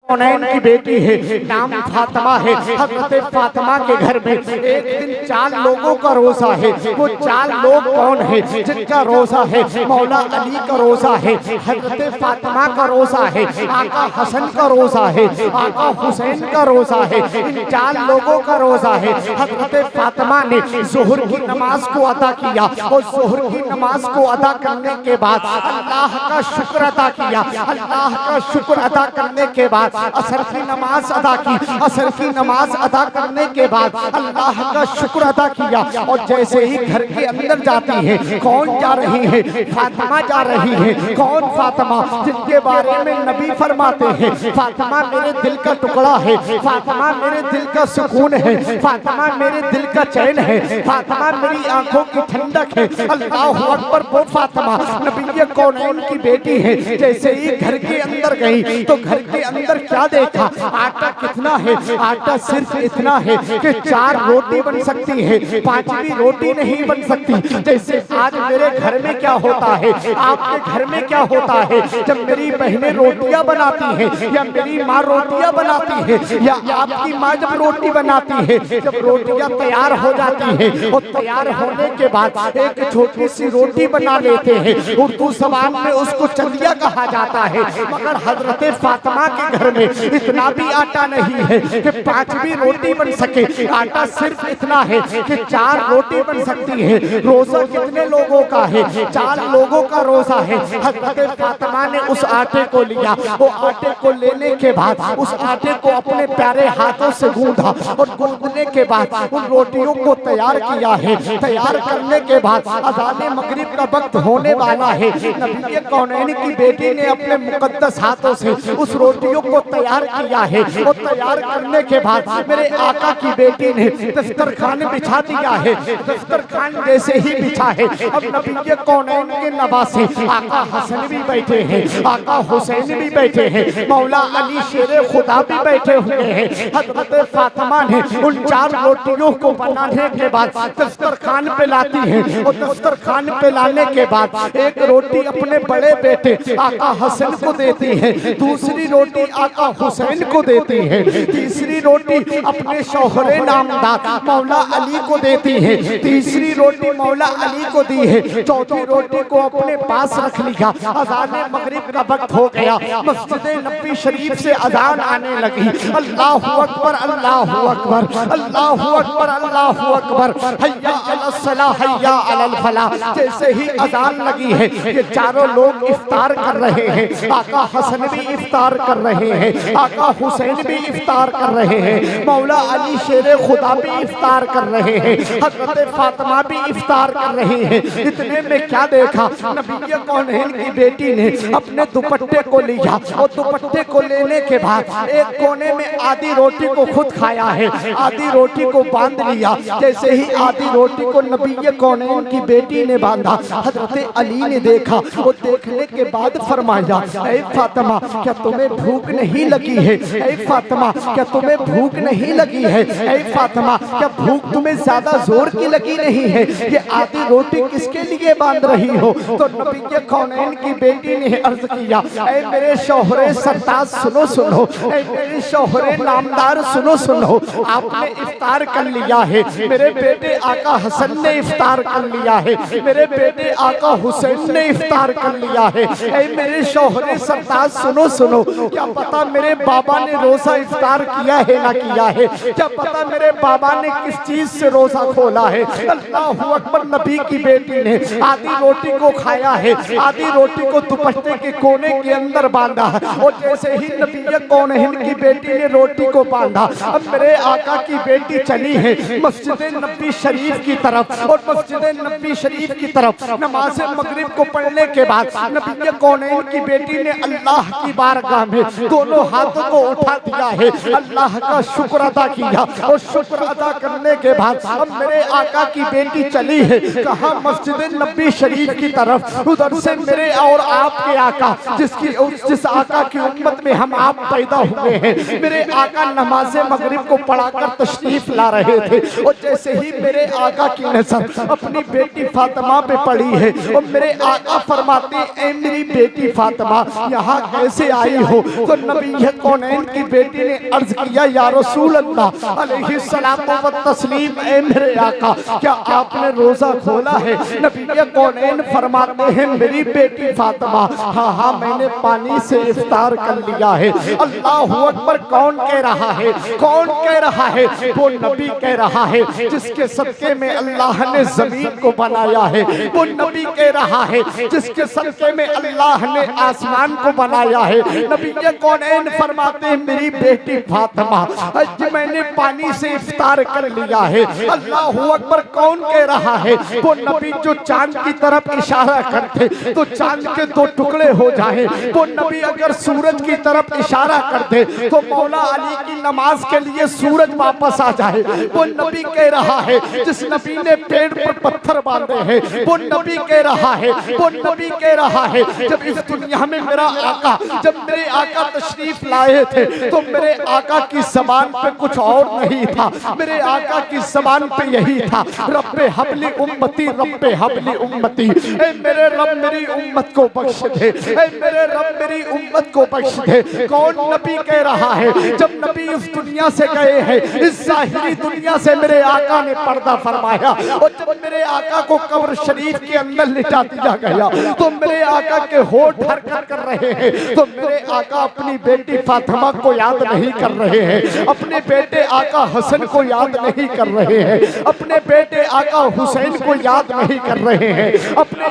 कौनैन की बेटी है, नाम फातिमा है। हजरत फातिमा के घर में एक दिन 4 लोगों का रोजा है। वो 4 लोग कौन है? जिनका रोजा है मौला अली का रोजा है, हजरत फातिमा का रोजा है, आका हसन का रोजा है, आका हुसैन का रोजा है। इन 4 लोगों का रोजा है। हजरत फातिमा ने ज़ोहर की नमाज को अदा किया और ज़ोहर की नमाज को अदा करने के बाद अल्लाह का शुक्र अदा किया। अल्लाह का शुक्र अदा करने के बाद असर की नमाज अदा की। असर की नमाज अदा करने के बाद अल्लाह का शुक्र अदा किया और जैसे ही घर के अंदर जाती है, कौन जा रही है? फातिमा जा रही है। कौन फातिमा? जिनके बारे में नबी फरमाते हैं फातिमा मेरे दिल का टुकड़ा है, फातिमा मेरे दिल का सुकून है, फातिमा मेरे दिल का चैन है, फातिमा मेरी आंखों की ठंडक है। अल्लाह अकबर। वो फातिमा नबी कौनैन की बेटी है। जैसे ही घर के अंदर गई तो घर के अंदर क्या देखा? आटा कितना है? आटा सिर्फ इतना है कि 4 रोटी बन सकती है, 5वीं रोटी नहीं बन सकती। जैसे आज मेरे घर में क्या होता है, आपके घर में क्या होता है? जब मेरी बहनें रोटियां बनाती हैं या मेरी माँ रोटियां बनाती है या आपकी माँ जब रोटी बनाती है, जब रोटियां तैयार हो जाती है और तैयार होने के बाद एक छोटी सी रोटी बना लेते हैं, उर्दू ज़बान में उसको चंदिया कहा जाता है। मगर हजरत फातिमा के घर में इतना भी आटा नहीं है कि 5वीं रोटी बन सके। आटा सिर्फ इतना है कि 4 रोटी बन सकती है। रोजा कितने लोगों का है? 4 लोगों का रोजा है। हजरत फातिमा ने उस आटे को लिया। वो आटे को लेने के बाद उस आटे को अपने प्यारे हाथों से गूंधा और गूंदने के बाद उन रोटियों को तैयार किया है। तैयार करने के बाद अज़ान मगरिब का वक्त होने वाला है। नबी कौनैन की बेटी ने अपने मुकद्दस हाथों से उस रोटियों को तैयार किया है और तैयार करने के बाद मेरे आका की बेटी ने दस्तरखान बिछा दिया है। दस्तरखान जैसे ही बिछा है, अब नबी कौनैन के नवासे आका हसन भी बैठे हैं, आका हुसैन भी बैठे हैं, मौला अली शेरे खुदा भी बैठे हुए हैं। हजरत फातिमा ने उन 4 रोटियों को बनाने के बाद दस्तरखान पे लाती है और दस्तरखान पे लाने के बाद एक रोटी अपने बड़े बेटे आका हसन को देती है, दूसरी रोटी आका हुसैन को देती है, तीसरी रोटी अपने शौहरे नामदार मौला अली को देती है, तीसरी रोटी मौला अली को दी है, चौथी रोटी को अपने पास रख लिया। अज़ान मगरिब का वक्त हो गया। मस्जिद नबी शरीफ से अजान आने लगी। अल्लाहु अकबर, अल्लाहु अकबर, अल्लाहु अकबर, अल्लाहु अकबर, हय्या अलस सलाह, हय्या अलल फलाह। जैसे ही अजान लगी है, ये चारों लोग इफ्तार कर रहे हैं। आका हसन भी इफ्तार कर रहे हैं, आका हुसैन भी इफ्तार कर रहे हैं, मौला अली शेरे खुदा भी इफ्तार कर रहे हैं, हजरत फातिमा भी इफ्तार कर रही है। इतने में क्या देखा? नबी कौनैन की बेटी ने अपने दुपट्टे को लिया और दुपट्टे को लेने के बाद एक कोने में आधी रोटी को खुद खाया है, आधी रोटी को बांध लिया। जैसे ही आधी रोटी को नबी कौनैन की बेटी ने बांधा, हजरत अली ने देखा और देखने के बाद फरमाया, ऐ फातिमा क्या तुम्हें भूख नहीं लगी है? ऐ फातिमा क्या तुम्हें भूख नहीं लगी है? ऐ फातिमा क्या भूख तुम्हें ज्यादा जोर की लगी नहीं है? ये आधी रोटी किसके लिए बांध रही हो? तो नबी कौनैन की बेटी ने अर्ज किया, ऐ मेरे शौहरे सरताज सुनो सुनो, ऐ मेरे शौहरे नामदार सुनो सुनो, आपने इफ्तार कर लिया है, मेरे बेटे आका हसन ने इफ्तार कर लिया है, मेरे बेटे आका हुसैन ने इफ्तार कर लिया है। ऐ मेरे शौहरे सरताज सुनो सुनो, क्या पता मेरे बाबा ने रोजा इफ्तार किया है ना किया है? क्या पता मेरे बाबा ने किस चीज से रोजा खोला है? अल्लाहु अकबर। नबी की बेटी ने आधी रोटी को खाया है, आधी रोटी को दुपट्टे के कोने के अंदर बांधा और जैसे ही नबी कौनैन की बेटी ने रोटी को बांधा, अब मेरे आका की बेटी चली है मस्जिद नबी शरीफ की तरफ और मस्जिद नबी शरीफ की तरफ नमाज मगरिब को पढ़ने के बाद नबी कौनैन की बेटी ने अल्लाह की बारगाह में दोनों हाथों को उठा दिया है। अल्लाह अल्लाह का शुक्र अदा किया और शुक्र अदा करने के बाद अब मेरे आका की बेटी चली है कहा मस्जिद नबी शरीफ की तरफ। उधर से मेरे और आपके आका जिस आका की उम्मत में हम आप पैदा हुए हैं, मेरे आका नमाज मगरिब को पढ़ाकर तशरीफ ला रहे थे और जैसे ही मेरे आका की नजर अपनी बेटी फातिमा पे पड़ी है और मेरे आका फरमाते हैं मेरी बेटी फातिमा यहाँ कैसे आई हो? तो नबी कौनैन की बेटी ने अर्ज किया या रसूल अल्लाह अलैहि सलातो व तस्लीम, ए मेरे आका क्या आपने रोजा खोला है? नबी कौनैन फरमाते हैं मेरी बेटी फातिमा हाँ हाँ मैंने पानी से इफ्तार कर लिया है। अल्लाह अकबर। कौन कह रहा है? कौन कह रहा है? वो नबी कह रहा है जिसके सदके में अल्लाह ने जमीन को बनाया है। वो नबी कह रहा है जिसके सदके में अल्लाह ने आसमान को बनाया है। नबी कौनैन फरमाते हैं मेरी बेटी फातिमा आज मैंने पानी से इफ्तार कर लिया है। अल्लाह अकबर। कौन कह रहा है? वो नबी जो चांद की तरफ इशारा करते तो चांद के दो टुकड़े हो जाए। वो नबी अगर सूरज की तरफ इशारा कर दे तो मौला अली की नमाज के लिए सूरज वापस आ जाए। वो नबी कह रहा है जिस नबी ने पेड़ पर पत्थर बांधे हैं। वो नबी कह रहा है, वो नबी कह रहा है जब इस दुनिया में मेरा आका जब मेरे आका तशरीफ लाए थे तो मेरे आका की ज़बान पे कुछ और नहीं था, मेरे आका की ज़बान पे यही था रब्बे हबली उम्मती, रब्बे हबली उम्मती। ऐ मेरे रब मेरी उम्मत को बख्श दे, ऐ मेरे रब मेरी उम्मत को बख्श दे। कौन नबी कह रहा है? जब नबी इस दुनिया से गए हैं, इस ज़ाहिरी दुनिया से मेरे आका ने पर्दा फरमाया और जब मेरे आका को कब्र शरीफ के अंदर लिटा दिया गया तो मेरे आका के होठ हरकत कर रहे हैं। तो मेरे आका अपनी बेटी फातिमा को याद नहीं कर रहे हैं, अपने बेटे आका हसन को याद नहीं कर रहे हैं, अपने बेटे आका हुसैन को याद नहीं कर रहे हैं, अपने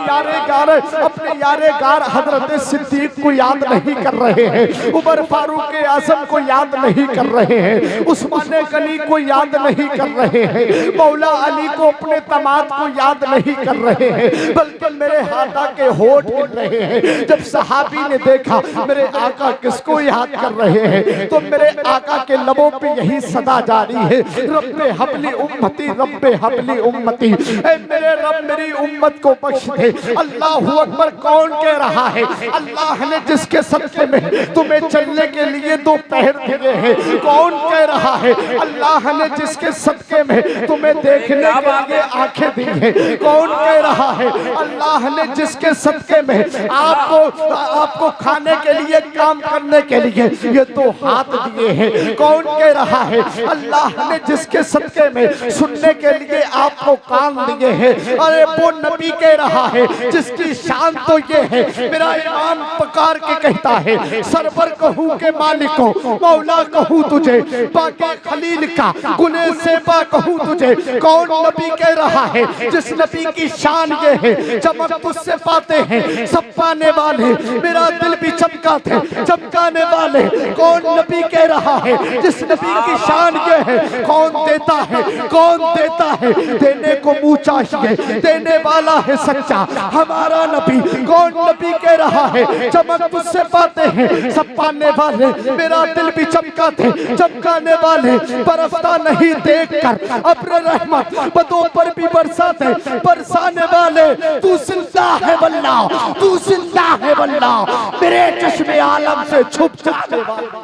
यारे गार हजरत सिद्दीक को याद नहीं कर रहे हैं, उमर फारूक आजम को याद नहीं कर रहे हैं, उस्मान गनी को याद नहीं कर रहे हैं, मौला अली को अपने तमाद को याद नहीं कर रहे हैं, बल्कि मेरे हाथा के होठ गिर रहे हैं। जब सहाबी ने देखा मेरे आका किसको याद कर रहे हैं तो मेरे आका के लबों पे यही सदा जारी है रब्बे हबली उम्मती, रब्बे हबली उम्मती। ऐ मेरे रब मेरी उम्मत को बख्श दे। अल्लाह अकबर। कौन कह रहा है? अल्लाह ने जिसके सदके में तुम्हें चलने के लिए दो पैर दिए हैं। कौन कह रहा है? अल्लाह ने जिसके सदके में तुम्हें देखने के लिए आंखें दी हैं। कौन कह रहा है? अल्लाह ने जिसके सदके में आपको खाने के लिए काम करने के लिए ये दो हाथ दिए हैं। कौन कह रहा है? अल्लाह ने जिसके सदके में सुनने के लिए आपको कान दिए हैं। अरे वो नबी कह रहा है जिसकी शान तो ये है मेरा इमाम पकार के कहता है सरवर कहूँ के मालिकों मौला कहूँ तुझे, बाके खलील का गुने सेबा कहूँ तुझे। कौन नबी कह रहा है? जिस नबी की शान ये है जब हम तुझसे पाते हैं सब पाने वाले, मेरा दिल भी चमका थे चमकाने वाले। कौन नबी कह रहा है? जिस नबी की शान ये है कौन देता है? कौन देता है? देने को मुँह चाहिए, देने वाला है सच्चा हमारा नबी। कौन नबी कह रहा है? जब हम तुझसे पाते हैं सब पाने वाले, मेरा दिल भी चमका थे चमकाने वाले। बरसता नहीं देख कर अब्र रहमत बदों पर भी बरसाते बरसाने वाले। तू जिंदा है वल्ला, तू जिंदा है वल्ला, मेरे चश्मे आलम से छुप जाने वाला।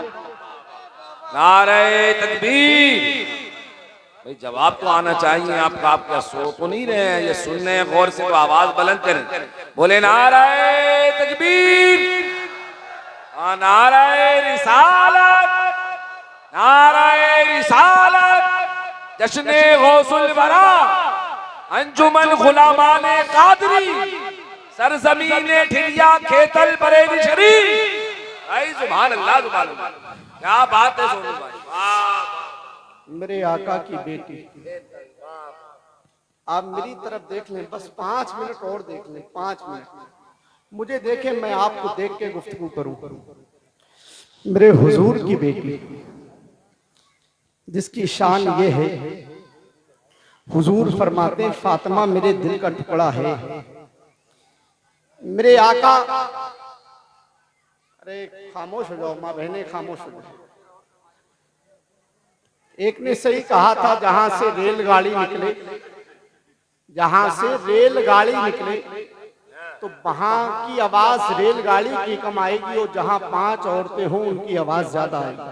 नारे तकबीर। भाई जवाब तो आना चाहिए आपका, आप क्या सो तो नहीं रहे हैं? ये सुनने हैं गौर से तो आवाज बुलंद करें, बोले नारे तकबीर, नारे रिसालत, नारे रिसालत, जश्ने गौसुल वरा, अंजुमन गुलामाने कादरी, सरजमीने ठिरिया खेतल बरेली शरीफ। भाई सुभान अल्लाह, सुभान अल्लाह, क्या बात है सोनू भाई, वाह। मेरे आका की बेटी, आप मेरी तरफ देख लें, बस 5 मिनट और देख लें, 5 मिनट मुझे देखें, मैं आपको देख के गुफ्तगू करूं। मेरे हुजूर की बेटी जिसकी शान ये है, हुजूर फरमाते फातिमा मेरे दिल का टुकड़ा है। मेरे आका, अरे खामोश हो जाओ माँ बहने, खामोश हो जाओ। एक ने सही कहा था, जहां से रेलगाड़ी निकले, जहां से रेलगाड़ी निकले तो वहां की आवाज रेलगाड़ी की कम आएगी, और जहां 5 औरतें हों उनकी आवाज ज्यादा आएगी।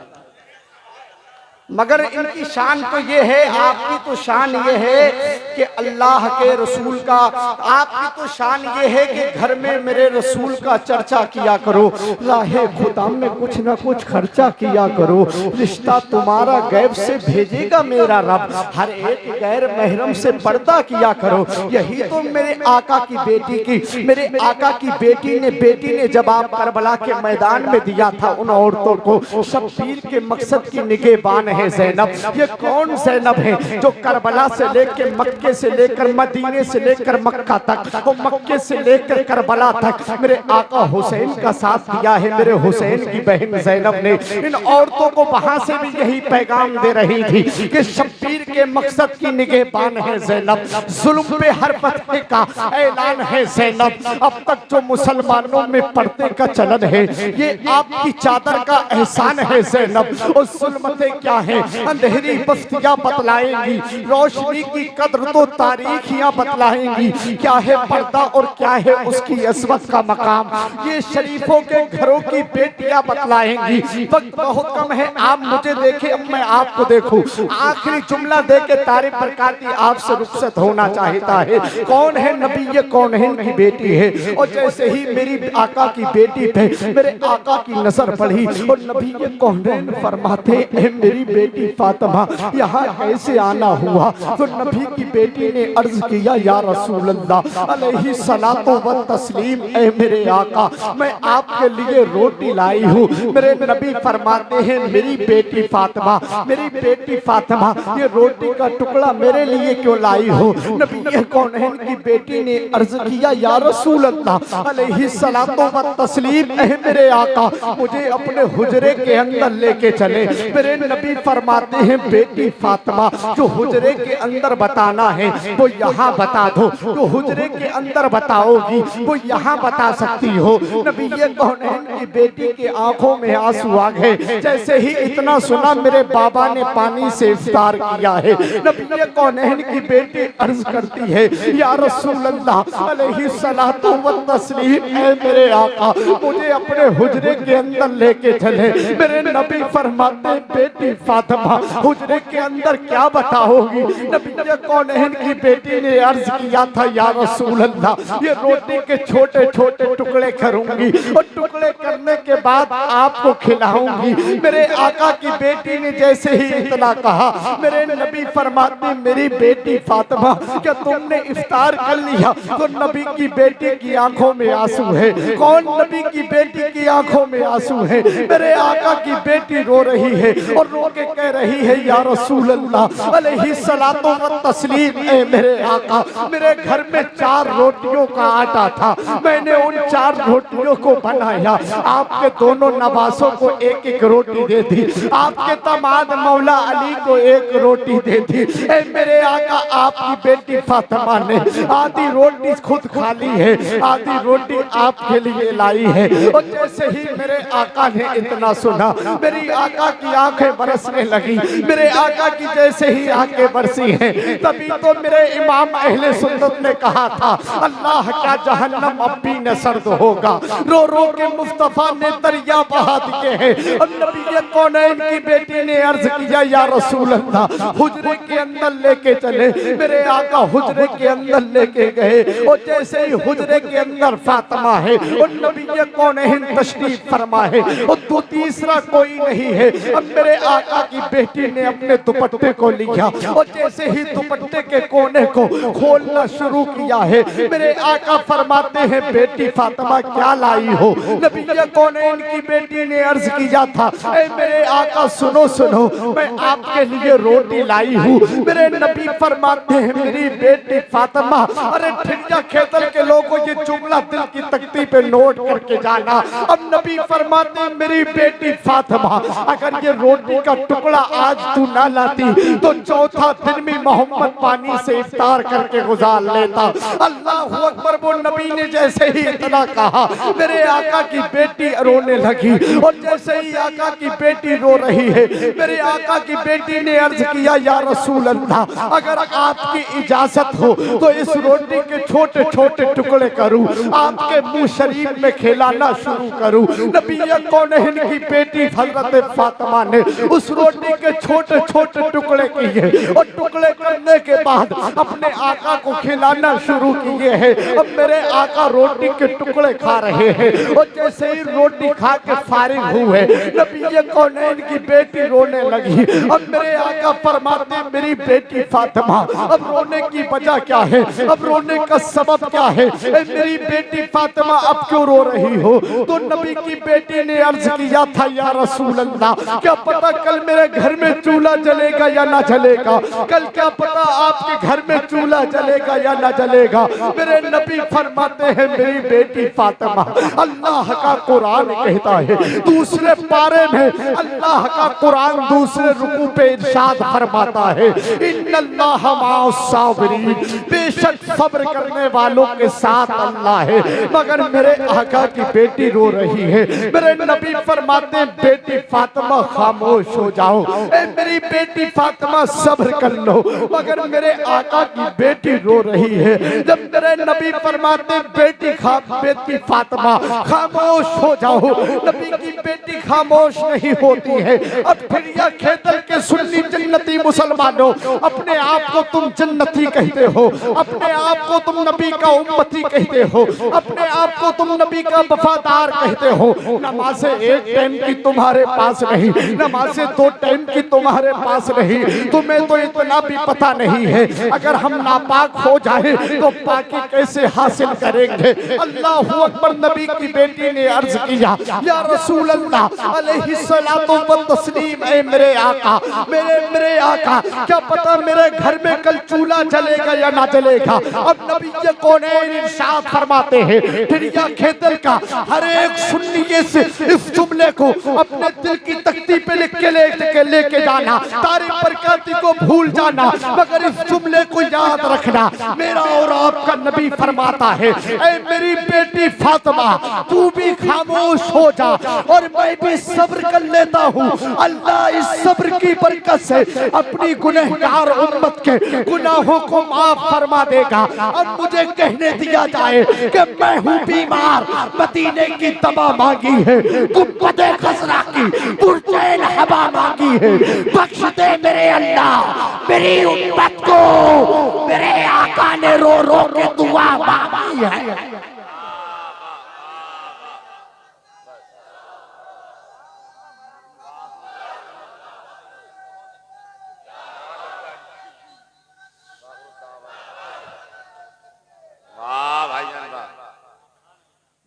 मगर इनकी शान तो ये है, आपकी तो शान ये है कि अल्लाह के रसूल का, आपकी तो शान ये है कि घर में मेरे रसूल का चर्चा किया करो, राहे खुदा में कुछ न कुछ खर्चा किया करो, रिश्ता तुम्हारा गैब से भेजेगा मेरा रब, हर एक गैर महरम से पर्दा किया करो। यही तो मेरे आका की बेटी की, मेरे आका की बेटी ने जवाब करबला के मैदान में दिया था उन औरतों को, शब्बीर के मकसद की निगहबान है ज़ैनब। ये कौन ज़ैनब है जो करबला से लेकर मक्के से लेकर मदीने से लेकर मक्का तक, वो मक्के से लेकर करबला तक मेरे आका हुसैन का साथ दिया है। मेरे हुसैन की बहन ज़ैनब ने इन औरतों को वहां से भी यही पैगाम दे रही थी कि शब्बीर के मकसद की निगहबान है ज़ैनब, जुल्म पे हर फतह का ऐलान है ज़ैनब। अब तक जो मुसलमानों में पर्दे का चलन है, ये आपकी चादर का एहसान है ज़ैनब। और जुल्मतें क्या है, अंधेरी बस्तियां बतलाएंगी, रोशनी की कद्र तो तारीखियां बतलाएंगी, क्या है पर्दा और क्या है उसकी अज़मत का मकाम, ये शरीफों के घरों की बेटियां बतलाएंगी। वक्त बहुत कम है, आप मुझे देखें, अब मैं आपको देखूं। आखिरी जुमला दे के तारीफ बरकाती आपसे रुखसत होना चाहता है। कौन है नबी, ये कौनैन की बेटी है, और जैसे ही मेरी आका की बेटी पे मेरे आका की नजर पड़ी और नबी ये कौनैन फरमाते हैं मेरी बेटी फातिमा यहाँ कैसे आना हुआ, तो नबी की बेटी ने अर्ज किया या रसूल अल्लाह अलैहि सलातो व तस्लीम, ऐ मेरे आका मैं आपके लिए रोटी लाई हूँ। मेरे नबी फरमाते हैं मेरी बेटी फातिमा, मेरी बेटी फातिमा ये रोटी का टुकड़ा मेरे लिए क्यों लाई हो। नबी कौनैन की बेटी ने अर्ज किया या रसूल अल्लाह अलैहि सलातो व तस्लीम, ऐ मेरे आका मुझे अपने हुजरे के अंदर लेके चले। मेरे नबी फरमाते हैं बेटी फातिमा जो हुजरे के अंदर बताना है वो यहाँ बता दो, जो हुजरे के अंदर बताओगी वो यहाँ बता सकती हो। नबी ये कौनैन की बेटी के आंखों में आंसू आ गए, जैसे ही इतना सुना मेरे बाबा ने पानी से इफ्तार किया है। नबी ये कौनैन की बेटी अर्ज करती है या रसूल अल्लाह अलैहि सलातो व तस्लीम, ऐ मेरे आका मुझे अपने हुजरे के अंदर लेके चले। मेरे नबी फरमाते बेटी फातिमा हुजरे के अंदर क्या बताओगी। नबी कौनैन की बेटी ने अर्ज किया था या रसूल अल्लाह ये रोटी के छोटे छोटे टुकड़े करूंगी और टुकड़े करने के बाद आपको खिलाऊंगी। मेरे आका की बेटी ने जैसे ही इतना कहा, मेरे नबी फरमाते मेरी बेटी फातिमा क्या तुमने इफ्तार कर लिया, तो नबी की बेटी की आंखों में आंसू है। कौन नबी की बेटी की आंखों में आंसू है, मेरे आका की बेटी रो रही है और रो के कह रही है या रसूल अल्लाह अलैहि सलातो व तस्लीम, ऐ मेरे आका मेरे घर में 4 रोटियों का आटा था, मैंने उन 4 रोटियों को बनाया, आपके दोनों नवासों को एक एक रोटी दे दी, आपके दामाद मौला अली को 1 रोटी दे दी। ऐ मेरे आका आपकी बेटी फातिमा ने आधी रोटी खुद खा ली है, आधी रोटी आपके लिए लाई है। और जैसे ही मेरे आका ने इतना सुना मेरी आका की आंखें बरसने लगी। मेरे आका की जैसे ही आंखें बरसी हैं तभी तो मेरे इमाम अहले सुन्नत ने कहा था अल्लाह क्या जहन्नम अब भी न सर्द होगा, रो रो के मुस्तफा ने दरिया बहा दिए हैं। और नबी कौनैन की बेटी ने अर्ज किया या रसूल अल्लाह हुजरे के अंदर लेके चले। मेरे आका हुजरे के अंदर लेके गए और जैसे ही हुजरे के अंदर फातिमा है और नबी कौनैन तशरीफ फरमा है और तो तीसरा कोई नहीं है। अब मेरे आका की बेटी ने अपने दुपट्टे को लिया और जैसे ही दुपट्टे के कोने को खोलना शुरू किया है मेरे आका फरमाते हैं बेटी फातिमा क्या लाई हो। नबी कौनैन की बेटी ने अर्ज किया था ऐ मेरे आका सुनो सुनो मैं आपके लिए रोटी लाई हूँ। मेरे नबी फरमाते हैं मेरी बेटी फातिमा, अरे ठिठिया खेतल के लोगों ये जुमला दिल की तख्ती पे नोट करके जाना। अब नबी फरमाते हैं मेरी बेटी फातिमा अगर ये रोटी का टुकड़ा आज तू ना लाती तो चौथा दिन भी मोहम्मद पानी से इफ्तार करके गुजार लेता। अल्लाह अकबर। वो नबी ने जैसे ही इतना कहा मेरे आका की बेटी रोने लगी, और जैसे ही आका की बेटी रो रही है, मेरे आका की बेटी ने अर्ज किया या रसूल अल्लाह, अगर आपकी इजाजत हो तो इस रोटी के छोटे छोटे टुकड़े करूं, आपके मुंह शरीफ में खिलाना शुरू करूं। नबी कौनैन की बेटी हजरत फातिमा ने उस रोटी के छोटे छोटे टुकड़े किए, और टुकड़े करने के बाद अपने आका को खिलाना शुरू किए हैं। अब मेरे आका रोटी के टुकड़े खा रहे हैं, और जैसे ही रोटी खा के फारिग हुए, नबी कौनैन की बेटी रोने लगी। अब मेरे आका फरमाते मेरी बेटी फातिमा, अब रोने की वजह क्या है, अब रोने का सबब क्या है, मेरी बेटी फातिमा अब क्यों रो रही हो? तो नबी की बेटी ने अर्ज किया था या रसूल अल्लाह, क्या पता कल मेरे घर में चूल्हा जलेगा या ना जलेगा, कल क्या पता आपके घर में चूल्हा जलेगा या ना जलेगा। मेरे नबी फरमाते हैं मेरी बेटी फातिमा, अल्लाह का कुरान कहता है दूसरे पारे में, अल्लाह का कुरान दूसरे रुकू पे इरशाद फरमाता है इन्नल्लाह मअस-साबिरीन, बेशक सब्र करने वालों के साथ अल्लाह है। मगर मेरे आका की बेटी रो रही है, मेरे नबी फरमाते हैं बेटी फातिमा खामोश हो जाओ, ए मेरी बेटी फातिमा सब्र कर लो। मगर मेरे आका की बेटी रो रही है। जब मेरे नबी फरमाते बेटी फातिमा खामोश हो जाओ, नबी की बेटी खामोश नहीं होती है। अब फिर यह खेतर के सुन्नी जन्नती मुसलमानों, अपने आप को तुम जन्नती कहते हो, अपने आप को तुम नबी का उम्मती कहते हो, अपने आप को तुम नबी का वफादार कहते हो। नमाज़ें एक टाइम की तुम्हारे पास नहीं, नमाज़ें 2 टाइम की तुम्हारे पास नहीं, तुम्हें तो इतना भी पता नहीं है अगर हम नापाक हो जाए तो पाकी कैसे हासिल करेंगे। अल्लाह अकबर। नबी की बेटी ने अर्ज किया या रसूल अल्लाह अलैहिस्सलातु व तस्लीम, ए मेरे आका, मेरे आका, क्या पता मेरे घर में कल चूल्हा जलेगा या ना जलेगा। अब नबी कौनैन इरशाद फरमाते हैं फिर या खेतर का हर एक सुन्नी से इस जुमले को अपने दिल की तख्ती पे लिख के लेके जाना, तारीफ बरकती को भूल जाना, मगर इस जुमले को याद रखना। मेरा और आपका नबी फरमाता है ऐ मेरी बेटी फातिमा, तू भी खामोश हो जा और मैं भी सब्र कर लेता हूँ। अल्लाह इस सब्र की बरकत से अपनी गुनहगार उम्मत के गुनाहों को माफ फरमा देगा। अब मुझे कहने दिया जाए कि मैं हूँ बीमार, मदीने की दवा मांगी है, गुंबदे खसरा की पुरचैन हवा मांगी है, बख्श दे मेरे अल्लाह मेरी उम्मत को। मेरे आका ने रो रो के दुआ मांगी है।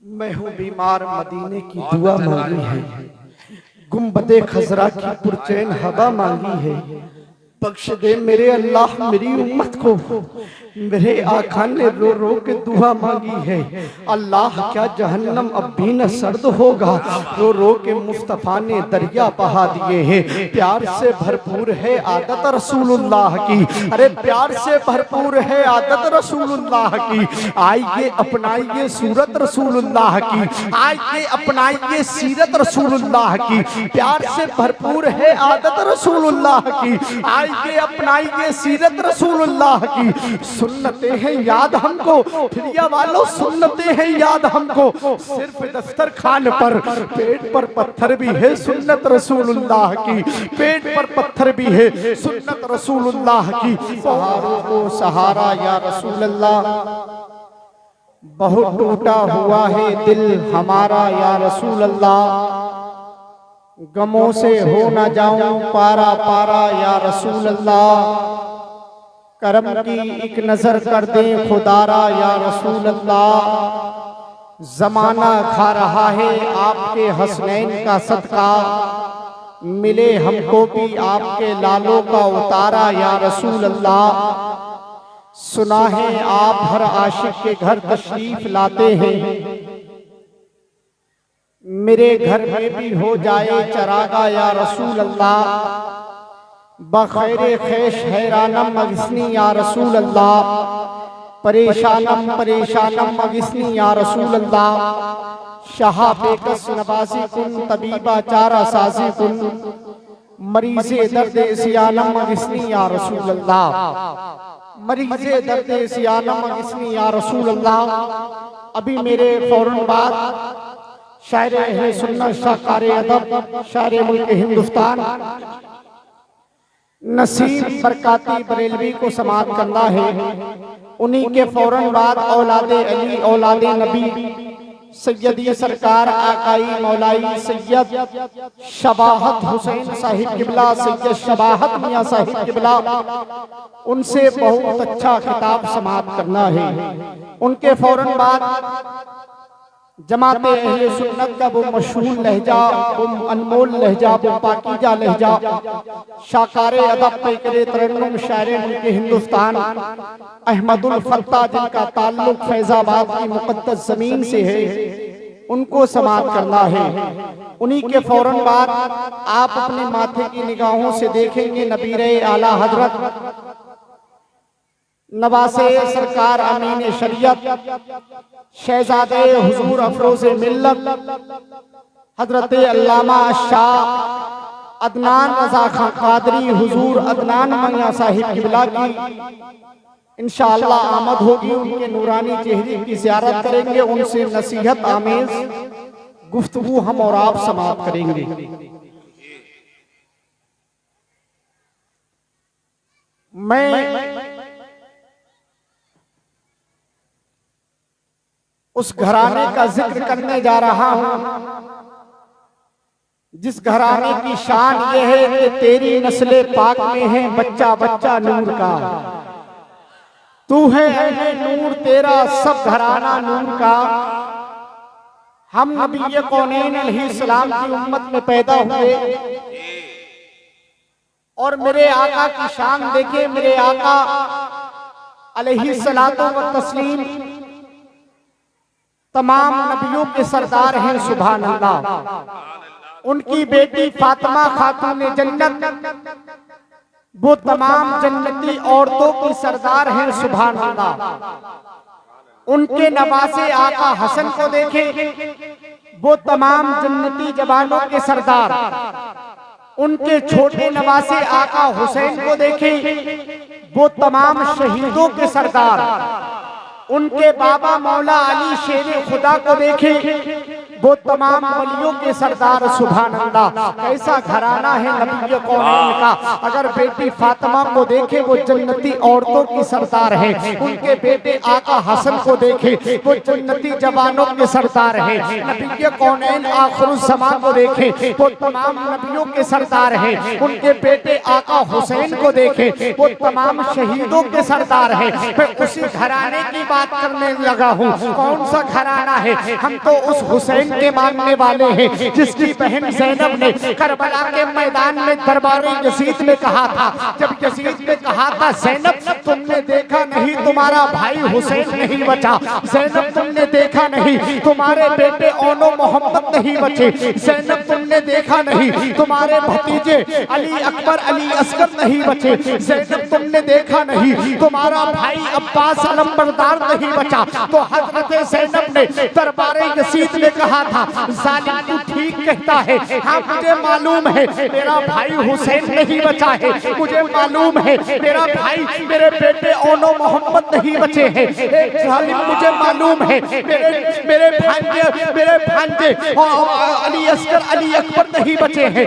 मैं हूँ बीमार, मदीने की दुआ मांगी है, गुंबदे खजरा की पुरचैन हवा मांगी है, बख्श दे मेरे अल्लाह मेरी उम्मत को। मेरे आका ने रो रो के दुआ मांगी है। अल्लाह क्या जहन्नम अब भी न सर्द होगा। रो रो के मुस्तफा ने दरिया बहा दिए हैं। प्यार से भरपूर है आदत रसूलुल्लाह की, अरे प्यार से भरपूर है आदत रसूलुल्लाह की। आइए अपनाइए सूरत रसूलुल्लाह की, आइए अपनाइए सीरत रसूलुल्लाह की। प्यार से भरपूर है आदत रसूलुल्लाह की, आइए अपनाइए सीरत रसूलुल्लाह की। सुन्नते हैं याद हमको, फिरिया वालों सुन्नते हैं याद हमको। सिर्फ दफ्तर खान पर पेट पर पत्थर भी है सुन्नत रसूलुल्लाह की, पेट पर पत्थर भी है सुन्नत रसूलुल्लाह की। सहारों को सहारा या रसूलल्लाह, बहुत टूटा हुआ है दिल हमारा या रसूलल्लाह। गमों से हो न जाऊं पारा पारा या रसूलल्लाह। करम की एक नजर कर दे खुदारा या रसूल अल्लाह। जमाना खा रहा है आपके हसनैन का सदका, मिले हमको भी आपके लालों का उतारा या रसूल अल्लाह। सुना है आप हर आशिक के घर तशरीफ लाते हैं, मेरे घर में भी हो जाए चरागा या रसूल अल्लाह। बखैर खैश हैरानम अगिस्नी या रसूल अल्लाह, परेशानम परेशानम अगिस्नी या रसूल अल्लाह। शाह बेकस नवाजी कुन तबीबा चारा साजी कुन, मरीज़े दर्द सियानम अगिस्नी या रसूल अल्लाह। मरीज़े दर्द सियानम अगिस्नी या रसूल अल्लाह। अभी मेरे फौरन बाद शायर अहले सुन्नत शाहकार अदब शायर मुल्क हिंदुस्तान नसीब बरकाती बरेलवी को समाअत करना है। उन्हीं के फौरन बाद औलादे अली औलादे नबी सैयदी सरकार आकाई मौलाई सैयद शबाहत हुसैन साहिब किबला, सैयद शबाहत मियाँ साहिब किबला, उनसे बहुत अच्छा खिताब समाअत करना है। उनके फौरन बाद जमाते अहले सुन्नत का वो मशहूर लहजा, वो अनमोल लहजा, वो पाकीजा लहजा, शाकारे अदब पैकरे तरन्नुम शायर मुल्क हिंदुस्तान अहमदुल फत्ता, जिनका ताल्लुक फैजाबाद की मुक़द्दस ज़मीन से है, उनको समाअत करना है। उन्हीं के फौरन बाद आप अपने माथे की निगाहों से देखेंगे नबीरे आला हजरत नवासे सरकार अमीन शरीयत शहजादे हुजूर अफरोज़े मिल्लत हजरत अल्लामा शाह अदनान रज़ा खां कादरी हुजूर अदनान मियाँ साहिब किबला की इंशाअल्लाह आमद होगी। उनके नूरानी चेहरे की ज़ियारत करेंगे, उनसे नसीहत आमेज गुफ्तगू हम और आप समाअत करेंगे। मैं उस घराने का जिक्र करने जा रहा हूं जिस घराने की शान ये है कि तेरी नस्ले पाक में है बच्चा बच्चा नूर का। तू है ऐने नूर, तेरा सब घराना नूर का। हम नबी कौनैन अलैहिस्सलाम की उम्मत में पैदा हुए और मेरे आका की शान देखे। मेरे आका अलैहिस्सलातु व तस्लीम तमाम नबियों के सरदार हैं, सुभान अल्लाह। उनकी बेटी फातिमा खातून जन्नत वो तमाम जन्नती औरतों की सरदार हैं, सुभान अल्लाह। उनके नवासे आका हसन को देखें, वो तमाम जन्नती जवानों के सरदार। उनके छोटे नवासे आका हुसैन को देखें, वो तमाम शहीदों के सरदार। उनके बाबा मौला अली शेरे खुदा को देखें, वो तमाम वलियों के सरदार, सुभान अल्लाह। कैसा घराना है नबी कौनैन का। अगर बेटी फातिमा को देखे, वो जन्नती औरतों की सरदार है। उनके बेटे आका हसन को देखे, वो जन्नती जवानों के सरदार है। नबी कौनैन आखिरुज़्ज़मान को देखे, वो तमाम नबियों के सरदार है। उनके बेटे आका हुसैन को देखे, वो तमाम शहीदों के सरदार है। मैं उसी घराने की बात करने लगा हूँ। कौन सा घराना है? हम तो उस हुसैन के मानने वाले हैं जिसकी बहन ज़ैनब ने करबला के मैदान में दरबार यजीद में कहा था, जब यजीद ने कहा था ज़ैनब तुमने देखा नहीं तुम्हारा भाई हुसैन नहीं बचा, ज़ैनब तुमने देखा नहीं तुम्हारे बेटे ओनो मोहम्मद नहीं बचे, ज़ैनब तुमने देखा नहीं तुम्हारे भतीजे अली अकबर अली असगर नहीं बचे, ज़ैनब तुमने देखा नहीं तुम्हारा भाई अब्बास अलमबरदार नहीं बचा। तो हजरत ज़ैनब ने दरबार यजीद में कहा था, जालिम तू ठीक कहता है, हाँ मुझे मालूम है मेरा भाई हुसैन नहीं बचा है, मुझे मालूम है मेरा भाई मेरे बेटे ओनो मोहम्मद नहीं बचे हैं, जालिम मुझे मालूम है मेरे भांजे अली असगर अली अकबर नहीं बचे हैं,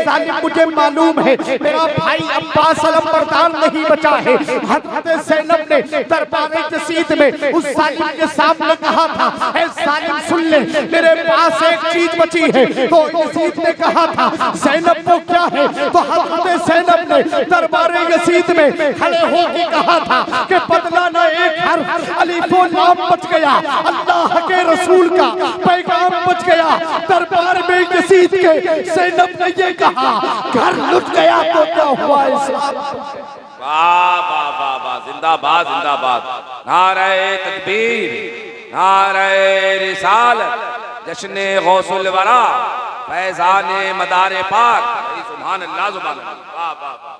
जालिम मुझे मालूम है मेरा भाई अब्बास अलमबरदार नहीं बचा है। हजरत ज़ैनब ने दरबार यजीद में उस जालिम के सामने कहा था, ऐ जालिम सुन ले मेरे पास एक चीज बची है। तो यजीद ने कहा था ज़ैनब को क्या है? तो हजरत ज़ैनब ने दरबार यजीद में खड़े होकर कहा था कि बदला ना एक हर्फ अलीफो लाम बच गया, अल्लाह के रसूल का पैगाम बच गया। दरबार में यजीद के ज़ैनब ने ये कहा, घर लुट गया तो क्या हुआ इस्लाम। वाह वाह वाह वाह, जिंदाबाद जिंदाबाद, नारे तकबीर, नारे रिसालत, जश्ने गौसुल वरा, फैजान मदारे पाक। सुभान अल्लाह, सुभान अल्लाह, वाह वाह वाह।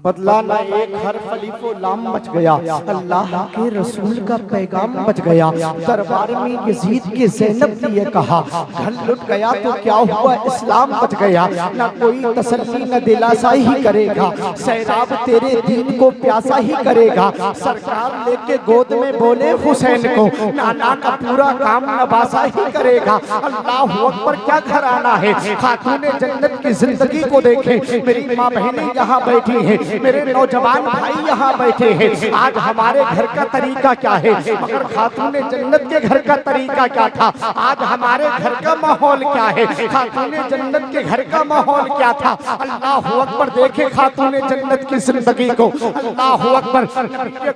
बदला ना एक हर खलीफो लाम मच गया, अल्लाह के रसूल का पैगाम बच गया। दरबार में यजीद के ज़ैनब ने ये कहा, घर लुट गया तो क्या हुआ, इस्लाम बच गया। ना कोई तसल्ली न दिलासा ही करेगा, सैराब तेरे दीन को प्यासा ही करेगा। सरकार लेके गोद में बोले हुसैन को, नाना का पूरा काम नवासा ही करेगा। अल्लाह अकबर, क्या घराना है। खातूने जन्नत की जिंदगी को देखे, मेरी माँ बहनें यहाँ बैठी हैं, मेरे नौजवान भाई यहाँ बैठे हैं। आज हमारे घर का तरीका क्या है, मगर खातूने जन्नत के घर का तरीका क्या था। आज हमारे घर का माहौल क्या है, खातूने जन्नत के घर का माहौल क्या था। अल्लाह अकबर, देखे खातूने जन्नत की जिंदगी को। अल्लाह अकबर।